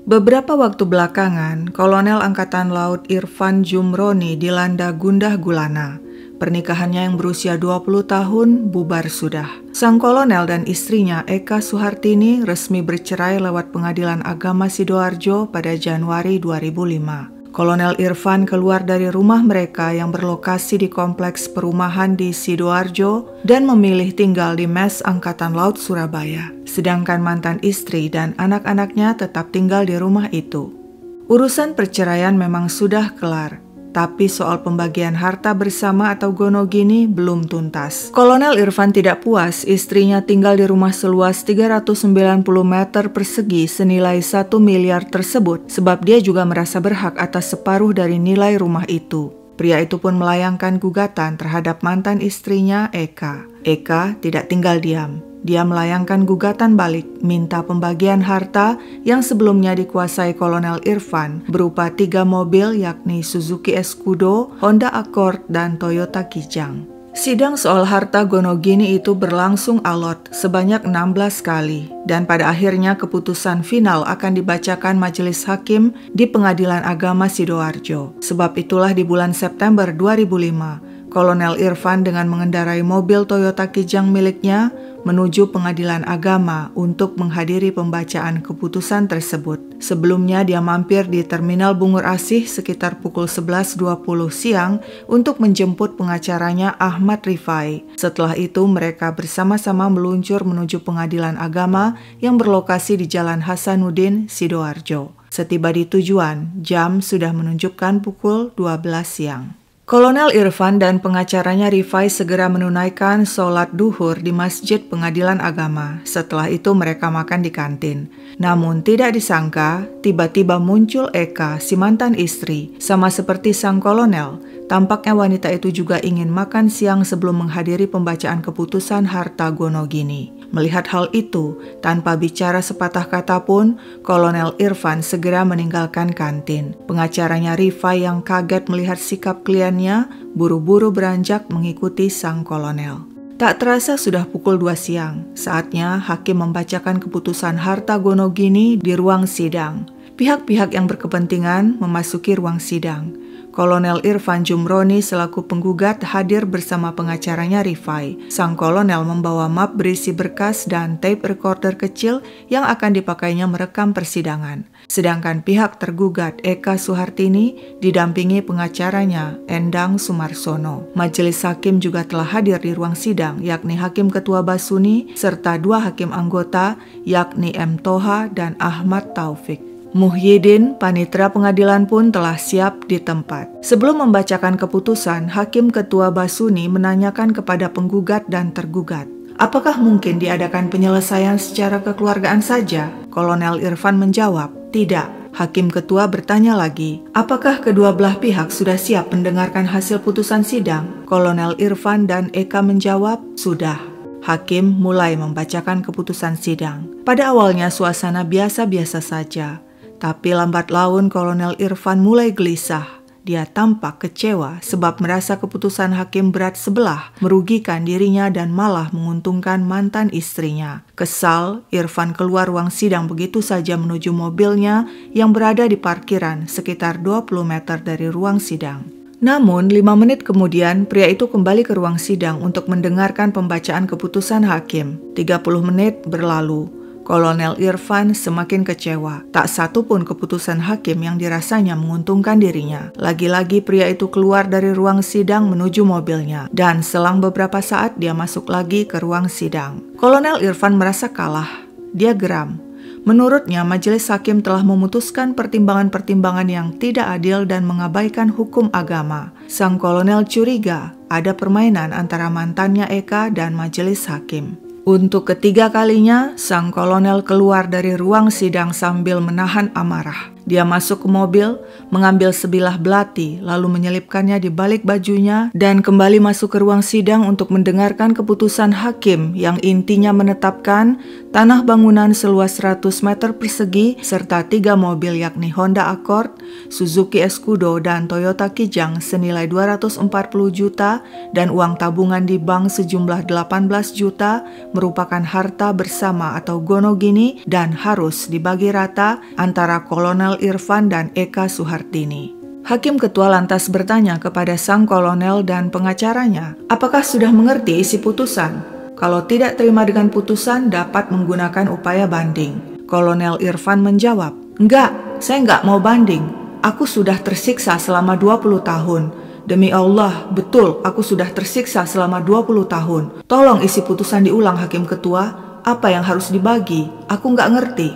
Beberapa waktu belakangan, Kolonel Angkatan Laut Irfan Jumroni dilanda gundah gulana. Pernikahannya yang berusia 20 tahun bubar sudah. Sang kolonel dan istrinya Eka Suhartini resmi bercerai lewat Pengadilan Agama Sidoarjo pada Januari 2005. Kolonel Irfan keluar dari rumah mereka yang berlokasi di kompleks perumahan di Sidoarjo dan memilih tinggal di Mes Angkatan Laut Surabaya. Sedangkan mantan istri dan anak-anaknya tetap tinggal di rumah itu. Urusan perceraian memang sudah kelar, tapi soal pembagian harta bersama atau gonogini belum tuntas. Kolonel Irfan tidak puas istrinya tinggal di rumah seluas 390 meter persegi senilai 1 miliar tersebut, sebab dia juga merasa berhak atas separuh dari nilai rumah itu. Pria itu pun melayangkan gugatan terhadap mantan istrinya Eka. Eka tidak tinggal diam. Dia melayangkan gugatan balik, minta pembagian harta yang sebelumnya dikuasai Kolonel Irfan berupa 3 mobil yakni Suzuki Escudo, Honda Accord, dan Toyota Kijang. Sidang soal harta gonogini itu berlangsung alot sebanyak 16 kali dan pada akhirnya keputusan final akan dibacakan majelis hakim di Pengadilan Agama Sidoarjo. Sebab itulah di bulan September 2005, Kolonel Irfan dengan mengendarai mobil Toyota Kijang miliknya menuju Pengadilan Agama untuk menghadiri pembacaan keputusan tersebut. Sebelumnya dia mampir di Terminal Bungur Asih sekitar pukul 11.20 siang untuk menjemput pengacaranya Ahmad Rifai. Setelah itu mereka bersama-sama meluncur menuju Pengadilan Agama yang berlokasi di Jalan Hasanuddin, Sidoarjo. Setiba di tujuan, jam sudah menunjukkan pukul 12 siang. Kolonel Irfan dan pengacaranya Rifai segera menunaikan sholat duhur di Masjid Pengadilan Agama. Setelah itu mereka makan di kantin. Namun tidak disangka, tiba-tiba muncul Eka, si mantan istri. Sama seperti sang kolonel, tampaknya wanita itu juga ingin makan siang sebelum menghadiri pembacaan keputusan harta gonogini. Melihat hal itu, tanpa bicara sepatah kata pun, Kolonel Irfan segera meninggalkan kantin. Pengacaranya Rifai yang kaget melihat sikap kliennya, buru-buru beranjak mengikuti sang kolonel. Tak terasa sudah pukul 2 siang, saatnya hakim membacakan keputusan harta gonogini di ruang sidang. Pihak-pihak yang berkepentingan memasuki ruang sidang. Kolonel Irfan Jumroni selaku penggugat hadir bersama pengacaranya Rifai. Sang kolonel membawa map berisi berkas dan tape recorder kecil yang akan dipakainya merekam persidangan. Sedangkan pihak tergugat Eka Suhartini didampingi pengacaranya Endang Sumarsono. Majelis hakim juga telah hadir di ruang sidang, yakni Hakim Ketua Basuni serta 2 hakim anggota yakni M. Toha dan Ahmad Taufik. Muhyiddin, panitera pengadilan pun telah siap di tempat. Sebelum membacakan keputusan, Hakim Ketua Basuni menanyakan kepada penggugat dan tergugat, apakah mungkin diadakan penyelesaian secara kekeluargaan saja? Kolonel Irfan menjawab, tidak. Hakim Ketua bertanya lagi, apakah kedua belah pihak sudah siap mendengarkan hasil putusan sidang? Kolonel Irfan dan Eka menjawab, sudah. Hakim mulai membacakan keputusan sidang. Pada awalnya suasana biasa-biasa saja. Tapi lambat laun Kolonel Irfan mulai gelisah. Dia tampak kecewa sebab merasa keputusan hakim berat sebelah, merugikan dirinya dan malah menguntungkan mantan istrinya. Kesal, Irfan keluar ruang sidang begitu saja menuju mobilnya yang berada di parkiran sekitar 20 meter dari ruang sidang. Namun 5 menit kemudian pria itu kembali ke ruang sidang untuk mendengarkan pembacaan keputusan hakim. 30 menit berlalu. Kolonel Irfan semakin kecewa. Tak satu pun keputusan hakim yang dirasanya menguntungkan dirinya. Lagi-lagi pria itu keluar dari ruang sidang menuju mobilnya. Dan selang beberapa saat dia masuk lagi ke ruang sidang. Kolonel Irfan merasa kalah. Dia geram. Menurutnya majelis hakim telah memutuskan pertimbangan-pertimbangan yang tidak adil dan mengabaikan hukum agama. Sang kolonel curiga ada permainan antara mantannya Eka dan majelis hakim. Untuk ketiga kalinya, sang kolonel keluar dari ruang sidang sambil menahan amarah. Dia masuk ke mobil, mengambil sebilah belati, lalu menyelipkannya di balik bajunya dan kembali masuk ke ruang sidang untuk mendengarkan keputusan hakim yang intinya menetapkan tanah bangunan seluas 100 meter persegi serta 3 mobil yakni Honda Accord, Suzuki Escudo, dan Toyota Kijang senilai 240 juta dan uang tabungan di bank sejumlah 18 juta merupakan harta bersama atau gonogini dan harus dibagi rata antara Kolonel Irfan dan Eka Suhartini. Hakim Ketua lantas bertanya kepada sang kolonel dan pengacaranya, apakah sudah mengerti isi putusan? Kalau tidak terima dengan putusan, dapat menggunakan upaya banding. Kolonel Irfan menjawab, enggak, saya enggak mau banding. Aku sudah tersiksa selama 20 tahun. Demi Allah, betul aku sudah tersiksa selama 20 tahun. Tolong isi putusan diulang, Hakim Ketua. Apa yang harus dibagi? Aku enggak ngerti.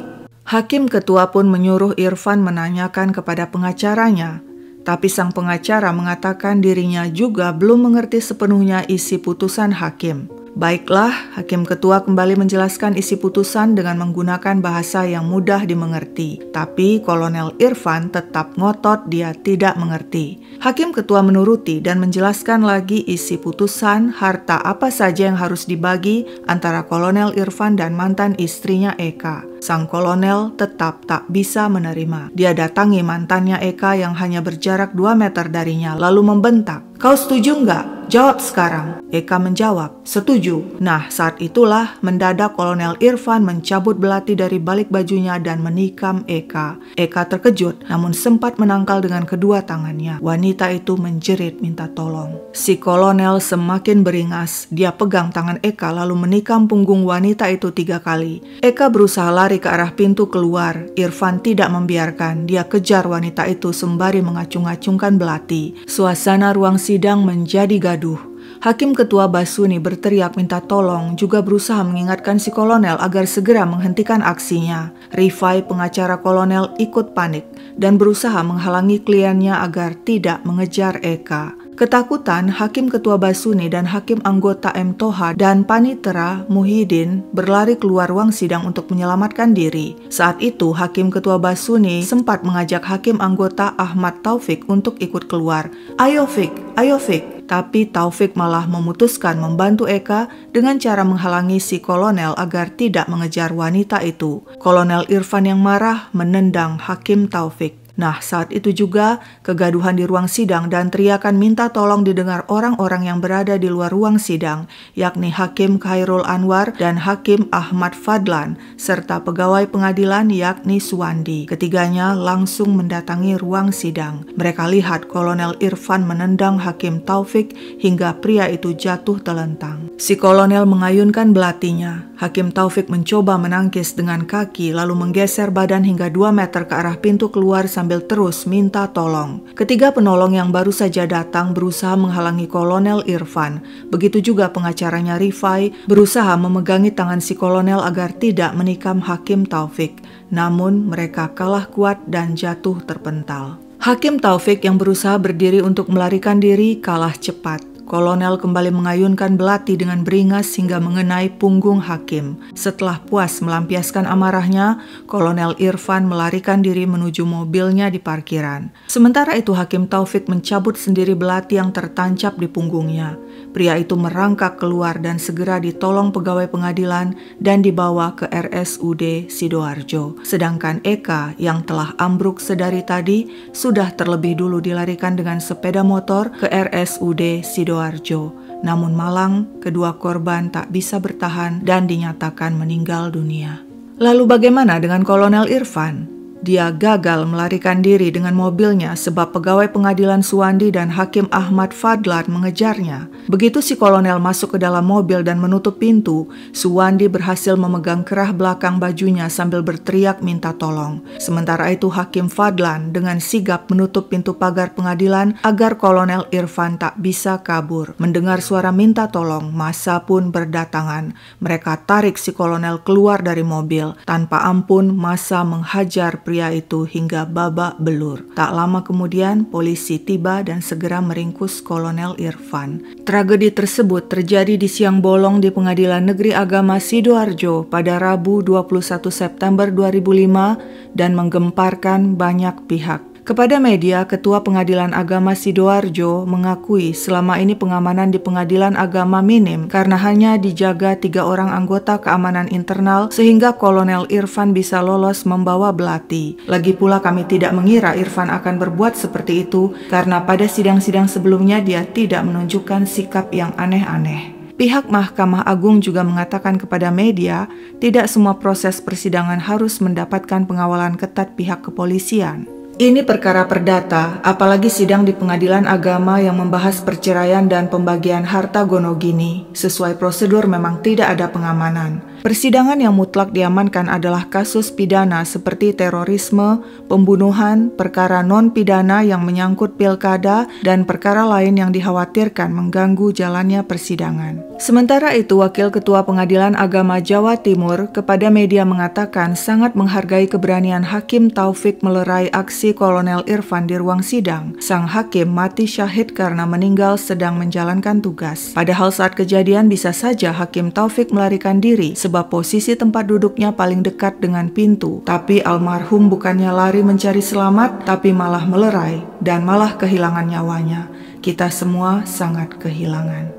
Hakim Ketua pun menyuruh Irfan menanyakan kepada pengacaranya. Tapi sang pengacara mengatakan dirinya juga belum mengerti sepenuhnya isi putusan hakim. Baiklah, Hakim Ketua kembali menjelaskan isi putusan dengan menggunakan bahasa yang mudah dimengerti. Tapi Kolonel Irfan tetap ngotot dia tidak mengerti. Hakim Ketua menuruti dan menjelaskan lagi isi putusan, harta apa saja yang harus dibagi antara Kolonel Irfan dan mantan istrinya Eka. Sang kolonel tetap tak bisa menerima. Dia datangi mantannya Eka yang hanya berjarak 2 meter darinya lalu membentak, "Kau setuju nggak? Jawab sekarang." Eka menjawab, "Setuju." Nah, saat itulah mendadak Kolonel Irfan mencabut belati dari balik bajunya dan menikam Eka. Eka terkejut namun sempat menangkal dengan kedua tangannya. Wanita itu menjerit minta tolong. Si kolonel semakin beringas. Dia pegang tangan Eka lalu menikam punggung wanita itu 3 kali. Eka berusaha lari ke arah pintu keluar. Irfan tidak membiarkan. Dia kejar wanita itu sembari mengacung-acungkan belati. Suasana ruang sidang menjadi gaduh. Hakim Ketua Basuni berteriak minta tolong, juga berusaha mengingatkan si kolonel agar segera menghentikan aksinya. Rifai, pengacara kolonel, ikut panik dan berusaha menghalangi kliennya agar tidak mengejar Eka. Ketakutan, Hakim Ketua Basuni dan Hakim anggota M. Toha dan Panitera Muhyiddin berlari keluar ruang sidang untuk menyelamatkan diri. Saat itu, Hakim Ketua Basuni sempat mengajak Hakim anggota Ahmad Taufik untuk ikut keluar. Ayo Fik, ayo Fik. Tapi Taufik malah memutuskan membantu Eka dengan cara menghalangi si kolonel agar tidak mengejar wanita itu. Kolonel Irfan yang marah menendang Hakim Taufik. Nah, saat itu juga kegaduhan di ruang sidang dan teriakan minta tolong didengar orang-orang yang berada di luar ruang sidang, yakni Hakim Khairul Anwar dan Hakim Ahmad Fadlan, serta pegawai pengadilan yakni Suwandi. Ketiganya langsung mendatangi ruang sidang. Mereka lihat Kolonel Irfan menendang Hakim Taufik hingga pria itu jatuh telentang. Si kolonel mengayunkan belatinya. Hakim Taufik mencoba menangkis dengan kaki lalu menggeser badan hingga 2 meter ke arah pintu keluar sambil terus minta tolong. Ketiga penolong yang baru saja datang berusaha menghalangi Kolonel Irfan. Begitu juga pengacaranya Rifai berusaha memegangi tangan si kolonel agar tidak menikam Hakim Taufik. Namun mereka kalah kuat dan jatuh terpental. Hakim Taufik yang berusaha berdiri untuk melarikan diri kalah cepat. Kolonel kembali mengayunkan belati dengan beringas hingga mengenai punggung hakim. Setelah puas melampiaskan amarahnya, Kolonel Irfan melarikan diri menuju mobilnya di parkiran. Sementara itu Hakim Taufik mencabut sendiri belati yang tertancap di punggungnya. Pria itu merangkak keluar dan segera ditolong pegawai pengadilan dan dibawa ke RSUD Sidoarjo. Sedangkan Eka yang telah ambruk sedari tadi sudah terlebih dulu dilarikan dengan sepeda motor ke RSUD Sidoarjo. Namun malang, kedua korban tak bisa bertahan dan dinyatakan meninggal dunia. Lalu bagaimana dengan Kolonel Irfan? Dia gagal melarikan diri dengan mobilnya sebab pegawai pengadilan Suwandi dan Hakim Ahmad Fadlan mengejarnya. Begitu si kolonel masuk ke dalam mobil dan menutup pintu, Suwandi berhasil memegang kerah belakang bajunya sambil berteriak minta tolong. Sementara itu Hakim Fadlan dengan sigap menutup pintu pagar pengadilan agar Kolonel Irfan tak bisa kabur. Mendengar suara minta tolong, massa pun berdatangan. Mereka tarik si kolonel keluar dari mobil. Tanpa ampun, massa menghajar pria itu hingga babak belur. Tak lama kemudian, polisi tiba dan segera meringkus Kolonel Irfan. Tragedi tersebut terjadi di siang bolong di Pengadilan Negeri Agama Sidoarjo pada Rabu 21 September 2005 dan menggemparkan banyak pihak. Kepada media, Ketua Pengadilan Agama Sidoarjo mengakui selama ini pengamanan di pengadilan agama minim karena hanya dijaga 3 orang anggota keamanan internal sehingga Kolonel Irfan bisa lolos membawa belati. Lagi pula kami tidak mengira Irfan akan berbuat seperti itu karena pada sidang-sidang sebelumnya dia tidak menunjukkan sikap yang aneh-aneh. Pihak Mahkamah Agung juga mengatakan kepada media, tidak semua proses persidangan harus mendapatkan pengawalan ketat pihak kepolisian. Ini perkara perdata, apalagi sidang di pengadilan agama yang membahas perceraian dan pembagian harta gonogini. Sesuai prosedur memang tidak ada pengamanan. Persidangan yang mutlak diamankan adalah kasus pidana seperti terorisme, pembunuhan, perkara non-pidana yang menyangkut pilkada, dan perkara lain yang dikhawatirkan mengganggu jalannya persidangan. Sementara itu, Wakil Ketua Pengadilan Agama Jawa Timur kepada media mengatakan sangat menghargai keberanian Hakim Taufik melerai aksi Kolonel Irfan di ruang sidang. Sang hakim mati syahid karena meninggal sedang menjalankan tugas. Padahal saat kejadian bisa saja Hakim Taufik melarikan diri sebab posisi tempat duduknya paling dekat dengan pintu. Tapi almarhum bukannya lari mencari selamat, tapi malah melerai dan malah kehilangan nyawanya. Kita semua sangat kehilangan.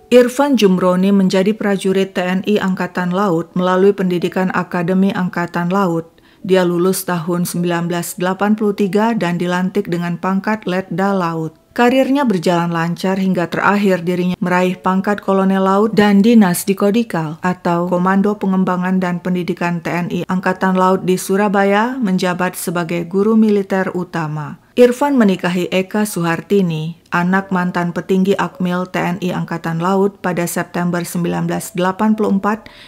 Irfan Jumroni menjadi prajurit TNI Angkatan Laut melalui pendidikan Akademi Angkatan Laut. Dia lulus tahun 1983 dan dilantik dengan pangkat Letda Laut. Karirnya berjalan lancar hingga terakhir dirinya meraih pangkat Kolonel Laut dan Dinas Dikodikal atau Komando Pengembangan dan Pendidikan TNI Angkatan Laut di Surabaya, menjabat sebagai guru militer utama. Irfan menikahi Eka Suhartini, anak mantan petinggi Akmil TNI Angkatan Laut pada September 1984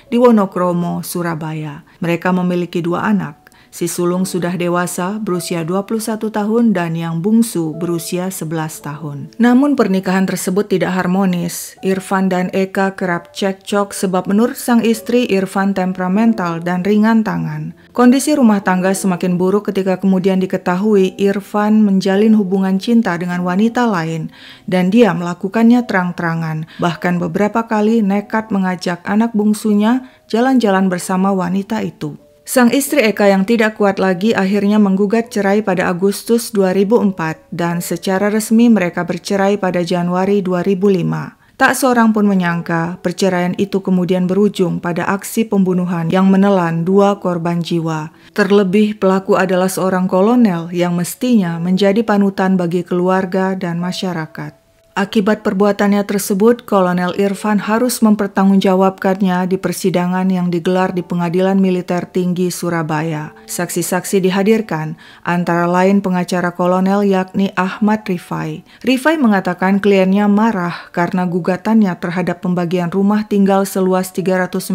di Wonokromo, Surabaya. Mereka memiliki 2 anak. Si sulung sudah dewasa berusia 21 tahun dan yang bungsu berusia 11 tahun. Namun pernikahan tersebut tidak harmonis. Irfan dan Eka kerap cekcok sebab menurut sang istri Irfan temperamental dan ringan tangan. Kondisi rumah tangga semakin buruk ketika kemudian diketahui Irfan menjalin hubungan cinta dengan wanita lain dan dia melakukannya terang-terangan. Bahkan beberapa kali nekat mengajak anak bungsunya jalan-jalan bersama wanita itu. Sang istri Eka yang tidak kuat lagi akhirnya menggugat cerai pada Agustus 2004 dan secara resmi mereka bercerai pada Januari 2005. Tak seorang pun menyangka perceraian itu kemudian berujung pada aksi pembunuhan yang menelan 2 korban jiwa. Terlebih pelaku adalah seorang kolonel yang mestinya menjadi panutan bagi keluarga dan masyarakat. Akibat perbuatannya tersebut, Kolonel Irfan harus mempertanggungjawabkannya di persidangan yang digelar di Pengadilan Militer Tinggi Surabaya. Saksi-saksi dihadirkan, antara lain pengacara kolonel yakni Ahmad Rifai. Rifai mengatakan kliennya marah karena gugatannya terhadap pembagian rumah tinggal seluas 390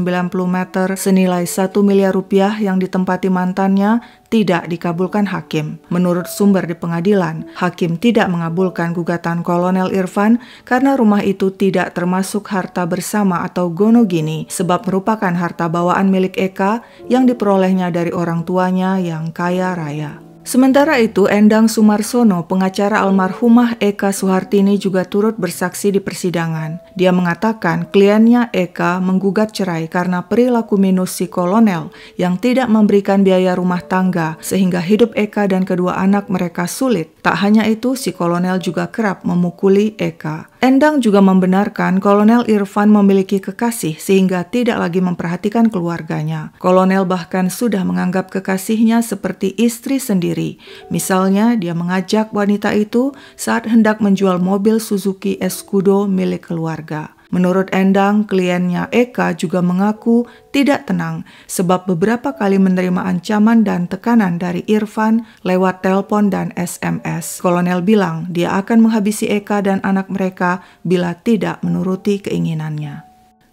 meter senilai 1 miliar rupiah yang ditempati mantannya tidak dikabulkan hakim. Menurut sumber di pengadilan, hakim tidak mengabulkan gugatan Kolonel Irfan karena rumah itu tidak termasuk harta bersama atau gonogini sebab merupakan harta bawaan milik Eka yang diperolehnya dari orang tuanya yang kaya raya. Sementara itu, Endang Sumarsono, pengacara almarhumah Eka Suhartini juga turut bersaksi di persidangan. Dia mengatakan kliennya Eka menggugat cerai karena perilaku minus si kolonel yang tidak memberikan biaya rumah tangga sehingga hidup Eka dan kedua anak mereka sulit. Tak hanya itu, si kolonel juga kerap memukuli Eka. Endang juga membenarkan Kolonel Irfan memiliki kekasih sehingga tidak lagi memperhatikan keluarganya. Kolonel bahkan sudah menganggap kekasihnya seperti istri sendiri. Misalnya, dia mengajak wanita itu saat hendak menjual mobil Suzuki Escudo milik keluarga. Menurut Endang, kliennya Eka juga mengaku tidak tenang sebab beberapa kali menerima ancaman dan tekanan dari Irfan lewat telepon dan SMS. Kolonel bilang dia akan menghabisi Eka dan anak mereka bila tidak menuruti keinginannya.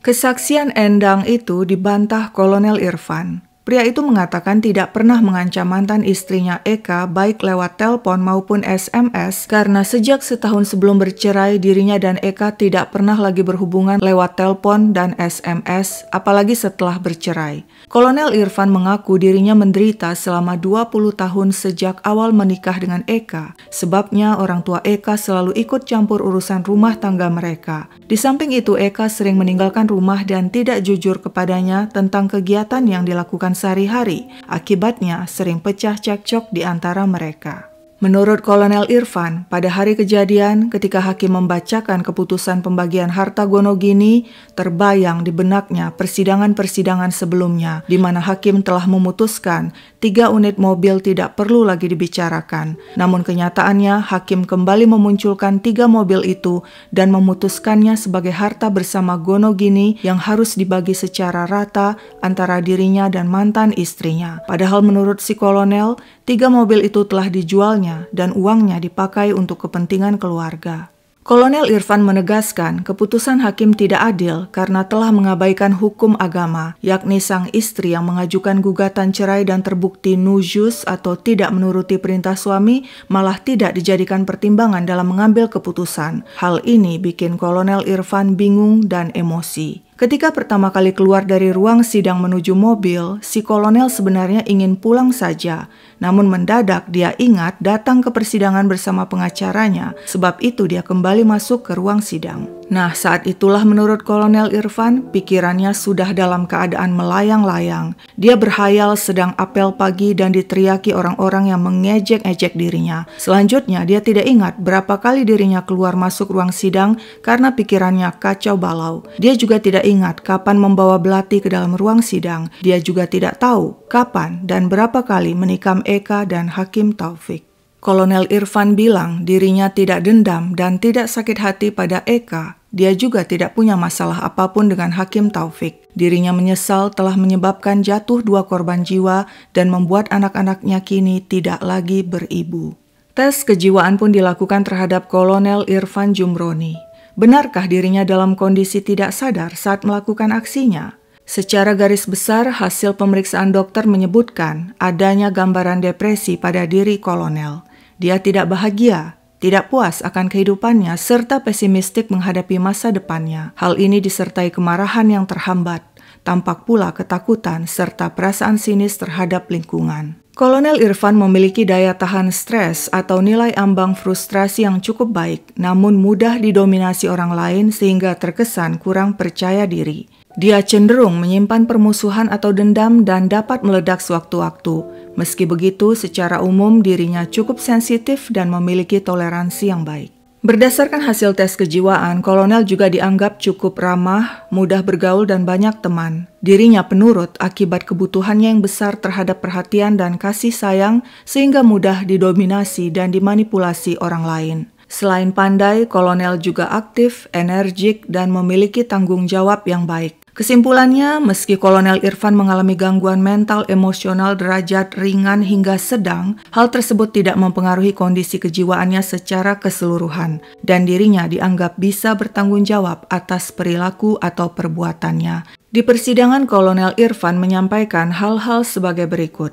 Kesaksian Endang itu dibantah Kolonel Irfan. Pria itu mengatakan tidak pernah mengancam mantan istrinya Eka baik lewat telepon maupun SMS karena sejak setahun sebelum bercerai dirinya dan Eka tidak pernah lagi berhubungan lewat telepon dan SMS apalagi setelah bercerai. Kolonel Irfan mengaku dirinya menderita selama 20 tahun sejak awal menikah dengan Eka. Sebabnya orang tua Eka selalu ikut campur urusan rumah tangga mereka. Di samping itu Eka sering meninggalkan rumah dan tidak jujur kepadanya tentang kegiatan yang dilakukan sehari-hari. Akibatnya sering pecah cekcok di antara mereka. Menurut Kolonel Irfan, pada hari kejadian ketika hakim membacakan keputusan pembagian harta Gonogini, terbayang di benaknya persidangan-persidangan sebelumnya di mana hakim telah memutuskan 3 unit mobil tidak perlu lagi dibicarakan. Namun kenyataannya hakim kembali memunculkan 3 mobil itu dan memutuskannya sebagai harta bersama Gonogini yang harus dibagi secara rata antara dirinya dan mantan istrinya. Padahal menurut si kolonel, 3 mobil itu telah dijualnya dan uangnya dipakai untuk kepentingan keluarga. Kolonel Irfan menegaskan keputusan hakim tidak adil karena telah mengabaikan hukum agama, yakni sang istri yang mengajukan gugatan cerai dan terbukti nujus atau tidak menuruti perintah suami malah tidak dijadikan pertimbangan dalam mengambil keputusan. Hal ini bikin Kolonel Irfan bingung dan emosi. Ketika pertama kali keluar dari ruang sidang menuju mobil, si kolonel sebenarnya ingin pulang saja. Namun mendadak dia ingat datang ke persidangan bersama pengacaranya, sebab itu dia kembali masuk ke ruang sidang. Nah, saat itulah menurut Kolonel Irfan, pikirannya sudah dalam keadaan melayang-layang. Dia berhayal sedang apel pagi dan diteriaki orang-orang yang mengejek-ejek dirinya. Selanjutnya, dia tidak ingat berapa kali dirinya keluar masuk ruang sidang karena pikirannya kacau balau. Dia juga tidak ingat kapan membawa Belati ke dalam ruang sidang. Dia juga tidak tahu kapan dan berapa kali menikam Eka dan Hakim Taufik. Kolonel Irfan bilang dirinya tidak dendam dan tidak sakit hati pada Eka. Dia juga tidak punya masalah apapun dengan Hakim Taufik. Dirinya menyesal telah menyebabkan jatuh 2 korban jiwa dan membuat anak-anaknya kini tidak lagi beribu. Tes kejiwaan pun dilakukan terhadap Kolonel Irfan Jumroni. Benarkah dirinya dalam kondisi tidak sadar saat melakukan aksinya? Secara garis besar, hasil pemeriksaan dokter menyebutkan adanya gambaran depresi pada diri kolonel. Dia tidak bahagia, tidak puas akan kehidupannya, serta pesimistik menghadapi masa depannya. Hal ini disertai kemarahan yang terhambat, tampak pula ketakutan serta perasaan sinis terhadap lingkungan. Kolonel Irfan memiliki daya tahan stres atau nilai ambang frustrasi yang cukup baik, namun mudah didominasi orang lain sehingga terkesan kurang percaya diri. Dia cenderung menyimpan permusuhan atau dendam dan dapat meledak sewaktu-waktu. Meski begitu, secara umum dirinya cukup sensitif dan memiliki toleransi yang baik. Berdasarkan hasil tes kejiwaan, kolonel juga dianggap cukup ramah, mudah bergaul dan banyak teman. Dirinya penurut akibat kebutuhannya yang besar terhadap perhatian dan kasih sayang sehingga mudah didominasi dan dimanipulasi orang lain. Selain pandai, kolonel juga aktif, energik, dan memiliki tanggung jawab yang baik. Kesimpulannya, meski Kolonel Irfan mengalami gangguan mental emosional derajat ringan hingga sedang, hal tersebut tidak mempengaruhi kondisi kejiwaannya secara keseluruhan, dan dirinya dianggap bisa bertanggung jawab atas perilaku atau perbuatannya. Di persidangan, Kolonel Irfan menyampaikan hal-hal sebagai berikut.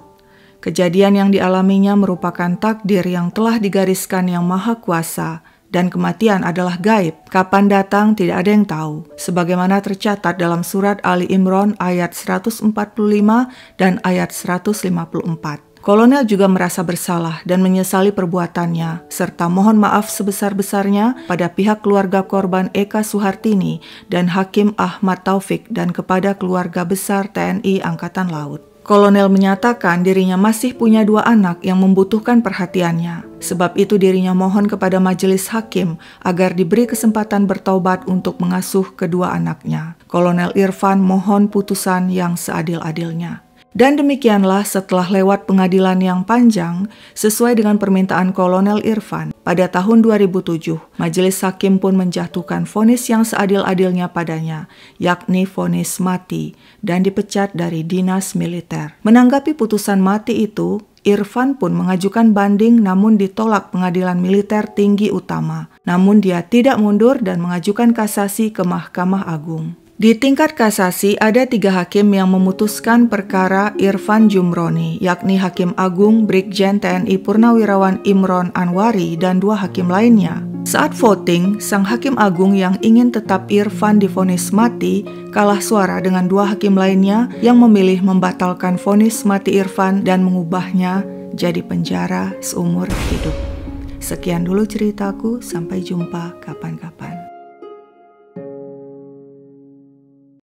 Kejadian yang dialaminya merupakan takdir yang telah digariskan Yang Maha Kuasa, dan kematian adalah gaib. Kapan datang tidak ada yang tahu. Sebagaimana tercatat dalam surat Ali Imran ayat 145 dan ayat 154. Kolonel juga merasa bersalah dan menyesali perbuatannya, serta mohon maaf sebesar-besarnya pada pihak keluarga korban Eka Suhartini dan Hakim Ahmad Taufik dan kepada keluarga besar TNI Angkatan Laut. Kolonel menyatakan dirinya masih punya 2 anak yang membutuhkan perhatiannya. Sebab itu dirinya mohon kepada majelis hakim agar diberi kesempatan bertaubat untuk mengasuh kedua anaknya. Kolonel Irfan mohon putusan yang seadil-adilnya. Dan demikianlah setelah lewat pengadilan yang panjang, sesuai dengan permintaan Kolonel Irfan, pada tahun 2007, majelis hakim pun menjatuhkan vonis yang seadil-adilnya padanya, yakni vonis mati, dan dipecat dari dinas militer. Menanggapi putusan mati itu, Irfan pun mengajukan banding namun ditolak pengadilan militer tinggi utama. Namun dia tidak mundur dan mengajukan kasasi ke Mahkamah Agung. Di tingkat kasasi ada 3 hakim yang memutuskan perkara Irfan Jumroni, yakni Hakim Agung Brigjen TNI Purnawirawan Imron Anwari dan 2 hakim lainnya. Saat voting, sang Hakim Agung yang ingin tetap Irfan divonis mati kalah suara dengan 2 hakim lainnya yang memilih membatalkan vonis mati Irfan dan mengubahnya jadi penjara seumur hidup. Sekian dulu ceritaku, sampai jumpa kapan-kapan.